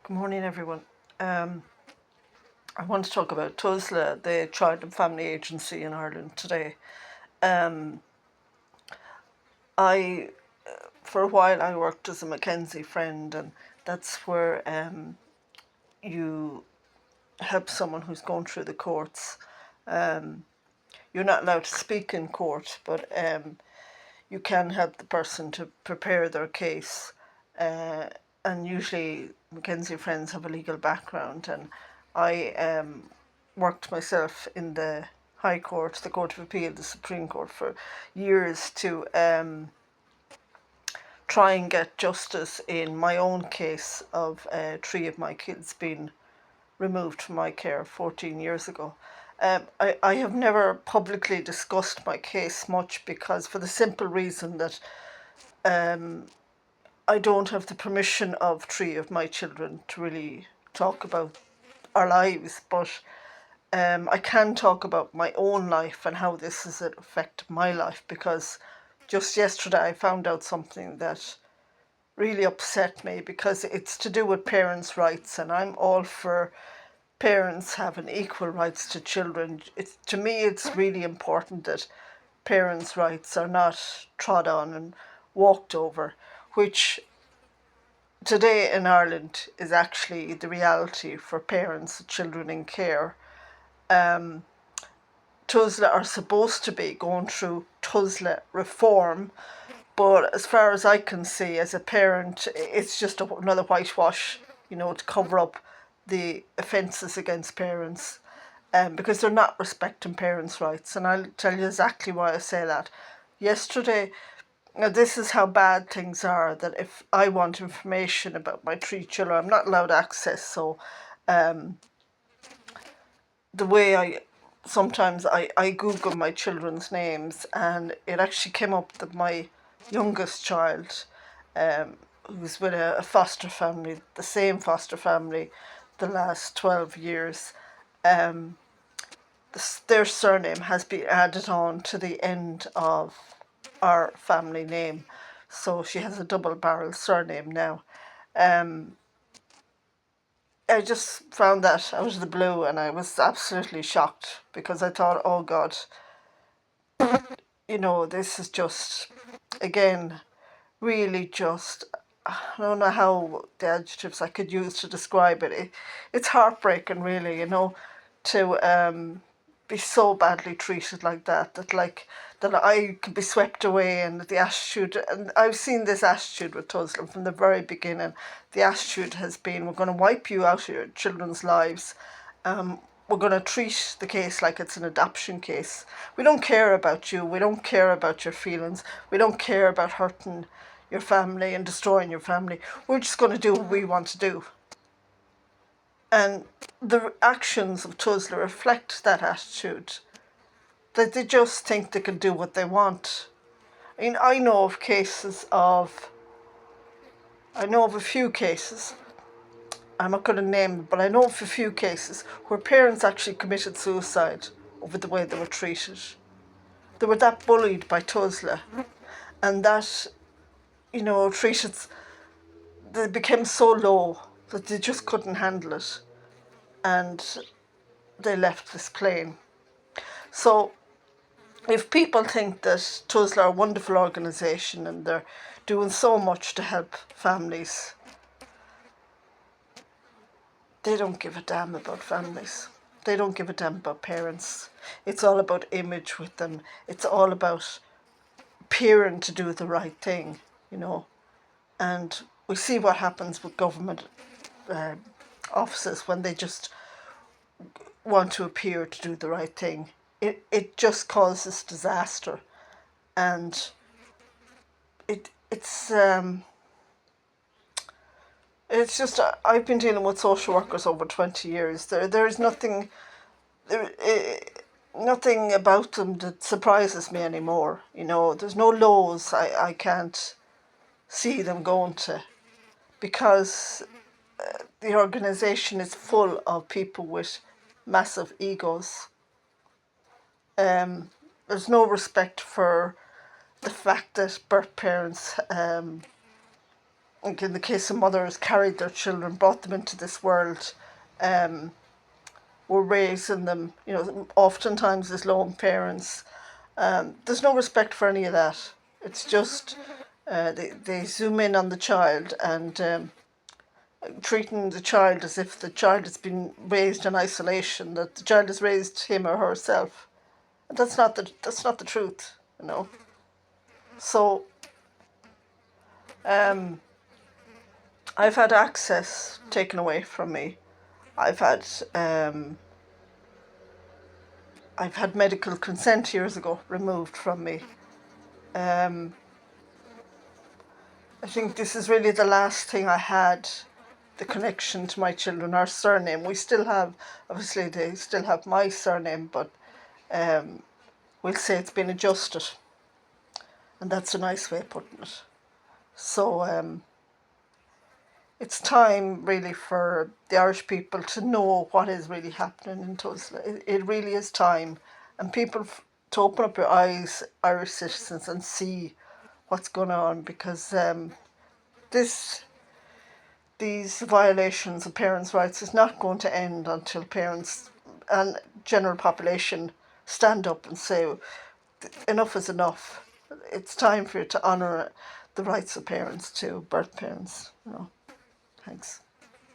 Good morning, everyone. I want to talk about Tusla, the Child and Family Agency in Ireland today. I, for a while, I worked as a Mackenzie friend, and that's where you help someone who's going through the courts. You're not allowed to speak in court, but you can help the person to prepare their case. And usually Mackenzie Friends have a legal background, and I worked myself in the High Court, the Court of Appeal, the Supreme Court for years to try and get justice in my own case of three of my kids being removed from my care 14 years ago. I have never publicly discussed my case much because, for the simple reason that I don't have the permission of three of my children to really talk about our lives, but I can talk about my own life and how this has affected my life, because just yesterday I found out something that really upset me, because it's to do with parents' rights, and I'm all for parents having equal rights to children. To me, it's really important that parents' rights are not trod on and walked over, which today in Ireland is actually the reality for parents of children in care. Tusla are supposed to be going through Tusla reform, but as far as I can see, as a parent, it's just another whitewash, to cover up the offences against parents, because they're not respecting parents' rights. And I'll tell you exactly why I say that. Yesterday, now this is how bad things are, that if I want information about my three children, I'm not allowed access. So the way I Google my children's names, and it actually came up that my youngest child, who's with a foster family, the same foster family, the last 12 years, their surname has been added on to the end of our family name. So she has a double barrel surname now. I just found that out of the blue, and I was absolutely shocked, because I thought, oh God, this is just, again, really just, I don't know how the adjectives I could use to describe it. It's heartbreaking, really, to be so badly treated like that, that I could be swept away, and the attitude, and I've seen this attitude with Tusla from the very beginning. The attitude has been, we're going to wipe you out of your children's lives. We're going to treat the case like it's an adoption case. We don't care about you. We don't care about your feelings. We don't care about hurting your family and destroying your family. We're just going to do what we want to do. And the actions of Tusla reflect that attitude, that they just think they can do what they want. I mean, I know of a few cases, I'm not going to name them, but I know of a few cases where parents actually committed suicide over the way they were treated. They were that bullied by Tusla, and that, treated, they became so low that they just couldn't handle it, and they left this plane. So if people think that Tusla are a wonderful organisation and they're doing so much to help families, they don't give a damn about families. They don't give a damn about parents. It's all about image with them. It's all about appearing to do the right thing, And we see what happens with government offices when they just want to appear to do the right thing. It just causes disaster, and it's just, I've been dealing with social workers over 20 years. There's there, nothing about them that surprises me anymore. There's no laws I can't see them going to, because the organisation is full of people with massive egos. There's no respect for the fact that birth parents like in the case of mothers, carried their children, brought them into this world, were raising them, oftentimes as lone parents. There's no respect for any of that. It's just they zoom in on the child and treating the child as if the child has been raised in isolation, that the child has raised him or herself. And that's not the truth, you know. So I've had access taken away from me. I've had um, I've had medical consent years ago removed from me. Um, I think this is really the last thing I had, the connection to my children, our surname. We still have, obviously, they still have my surname, but we'll say it's been adjusted, and that's a nice way of putting it. So it's time really for the Irish people to know what is really happening in Tusla. It really is time, and people to open up your eyes, Irish citizens, and see what's going on, because this these violations of parents' rights is not going to end until parents and general population stand up and say enough is enough. It's time for you to honour the rights of parents to birth parents. Thanks.